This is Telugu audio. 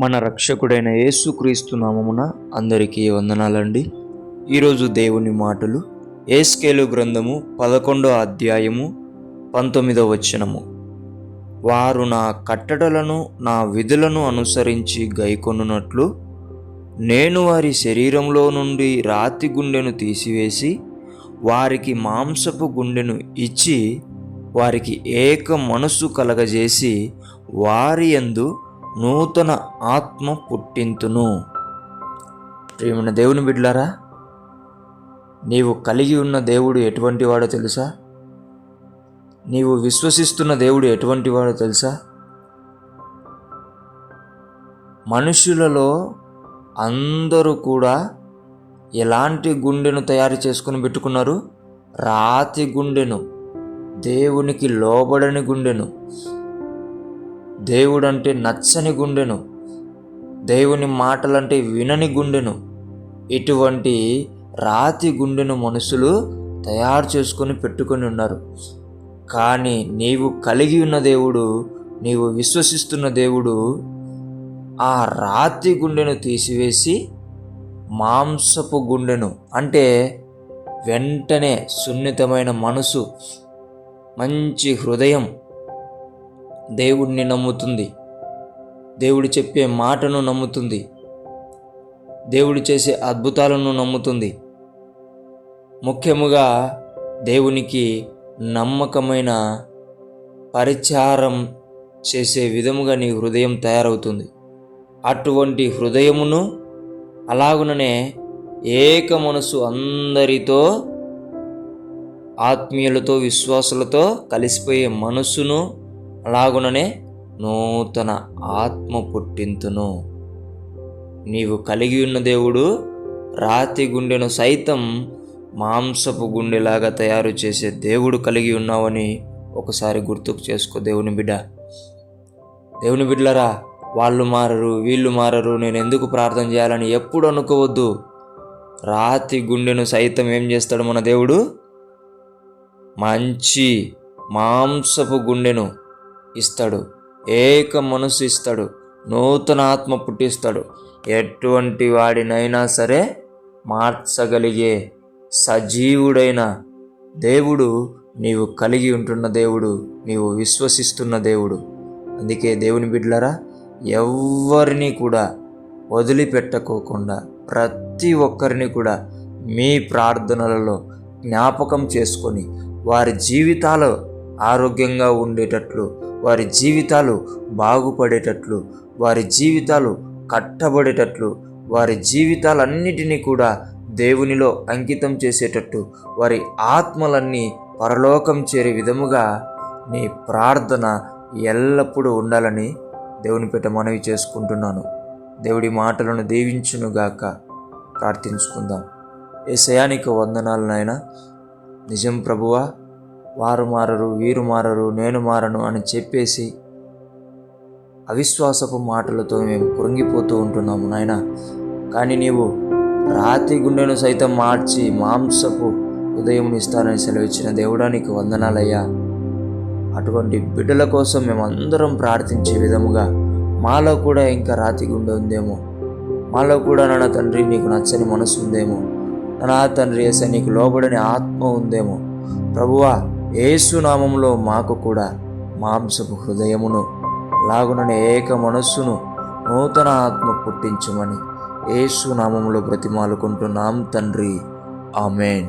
మన రక్షకుడైన యేసుక్రీస్తు నామమున అందరికీ వందనాలండి. ఈరోజు దేవుని మాటలు యేస్కేలు గ్రంథము 11వ అధ్యాయము 19వ వచనము. వారు నా కట్టడలను నా విధులను అనుసరించి గైకొనున్నట్లు నేను వారి శరీరంలో నుండి రాతి గుండెను తీసివేసి వారికి మాంసపు గుండెను ఇచ్చి వారికి ఏక మనస్సు కలగజేసి వారి యందు నూతన ఆత్మ పుట్టింతును. ప్రియమైన దేవుని బిడ్డలారా, నీవు కలిగి ఉన్న దేవుడు ఎటువంటి వాడో తెలుసా? నీవు విశ్వసిస్తున్న దేవుడు ఎటువంటి వాడో తెలుసా? మనుషులలో అందరూ కూడా ఎలాంటి గుండెను తయారు చేసుకుని పెట్టుకున్నారు? రాతి గుండెను, దేవునికి లోబడని గుండెను, దేవుడంటే నచ్చని గుండెను, దేవుని మాటలంటే వినని గుండెను, ఇటువంటి రాతి గుండెను మనుషులు తయారు చేసుకొని పెట్టుకొని ఉన్నారు. కానీ నీవు కలిగి ఉన్న దేవుడు, నీవు విశ్వసిస్తున్న దేవుడు ఆ రాతి గుండెను తీసివేసి మాంసపు గుండెను, అంటే వెంటనే సున్నితమైన మనసు, మంచి హృదయం, దేవుడిని నమ్ముతుంది, దేవుడు చెప్పే మాటను నమ్ముతుంది, దేవుడు చేసే అద్భుతాలను నమ్ముతుంది, ముఖ్యముగా దేవునికి నమ్మకమైన పరిచారం చేసే విధముగా నీ హృదయం తయారవుతుంది. అటువంటి హృదయమును, అలాగుననే ఏక మనసు అందరితో, ఆత్మీయులతో, విశ్వాసులతో కలిసిపోయే మనసును, అలాగుననే నూతన ఆత్మ పుట్టింతును. నీవు కలిగి ఉన్న దేవుడు రాతి గుండెను సైతం మాంసపు గుండెలాగా తయారు చేసే దేవుడు కలిగి ఉన్నావని ఒకసారి గుర్తుకు చేసుకో. దేవుని బిడ్డలరా, వాళ్ళు మారరు, వీళ్ళు మారరు, నేను ఎందుకు ప్రార్థన చేయాలని ఎప్పుడు అనుకోవద్దు. రాతి గుండెను సైతం ఏం చేస్తాడు మన దేవుడు? మంచి మాంసపు గుండెను ఇస్తాడు, ఏక మనసు ఇస్తాడు, నూతన ఆత్మ పుట్టిస్తాడు. ఎటువంటి వాడినైనా సరే మార్చగలిగే సజీవుడైన దేవుడు నీవు కలిగి ఉంటున్న దేవుడు, నీవు విశ్వసిస్తున్న దేవుడు. అందుకే దేవుని బిడ్డలారా, ఎవరిని కూడా వదిలిపెట్టుకోకుండా ప్రతి ఒక్కరిని కూడా మీ ప్రార్థనలలో జ్ఞాపకం చేసుకొని వారి జీవితాలు ఆరోగ్యంగా ఉండేటట్లు, వారి జీవితాలు బాగుపడేటట్లు, వారి జీవితాలు కట్టబడేటట్లు, వారి జీవితాలన్నిటినీ కూడా దేవునిలో అంకితం చేసేటట్టు, వారి ఆత్మలన్నీ పరలోకం చేరే విధముగా నీ ప్రార్థన ఎల్లప్పుడూ ఉండాలని దేవుని పేట మనవి చేసుకుంటున్నాను. దేవుడి మాటలను దీవించునుగాక. ప్రార్థించుకుందాం. యేసయ్యా, నీకు వందనాలు నాయనా. నిజం ప్రభువా, వారు మారరు, వీరు మారరు, నేను మారను అని చెప్పేసి అవిశ్వాసపు మాటలతో మేము కృంగిపోతూ ఉంటున్నాము నాయన. కానీ నీవు రాతి గుండెను సైతం మార్చి మాంసపు ఉదయం ఇస్తానని సెలవిచ్చిన దేవుడా, నీకు వందనాలయ్యా. అటువంటి బిడ్డల కోసం మేమందరం ప్రార్థించే విధముగా మాలో కూడా ఇంకా రాతి గుండె ఉందేమో, మాలో కూడా నా తండ్రి నీకు నచ్చని మనసు ఉందేమో, నా తండ్రి యేసయ్యా నీకు లోబడని ఆత్మ ఉందేమో. ప్రభువా, యేసు నామములో మాకు కూడా మాంసపు హృదయమును, లాగుననే ఏక మనస్సును, నూతన ఆత్మ పుట్టించమని యేసు నామములో బ్రతిమాలుకుంటున్నాం తండ్రి. ఆమేన్.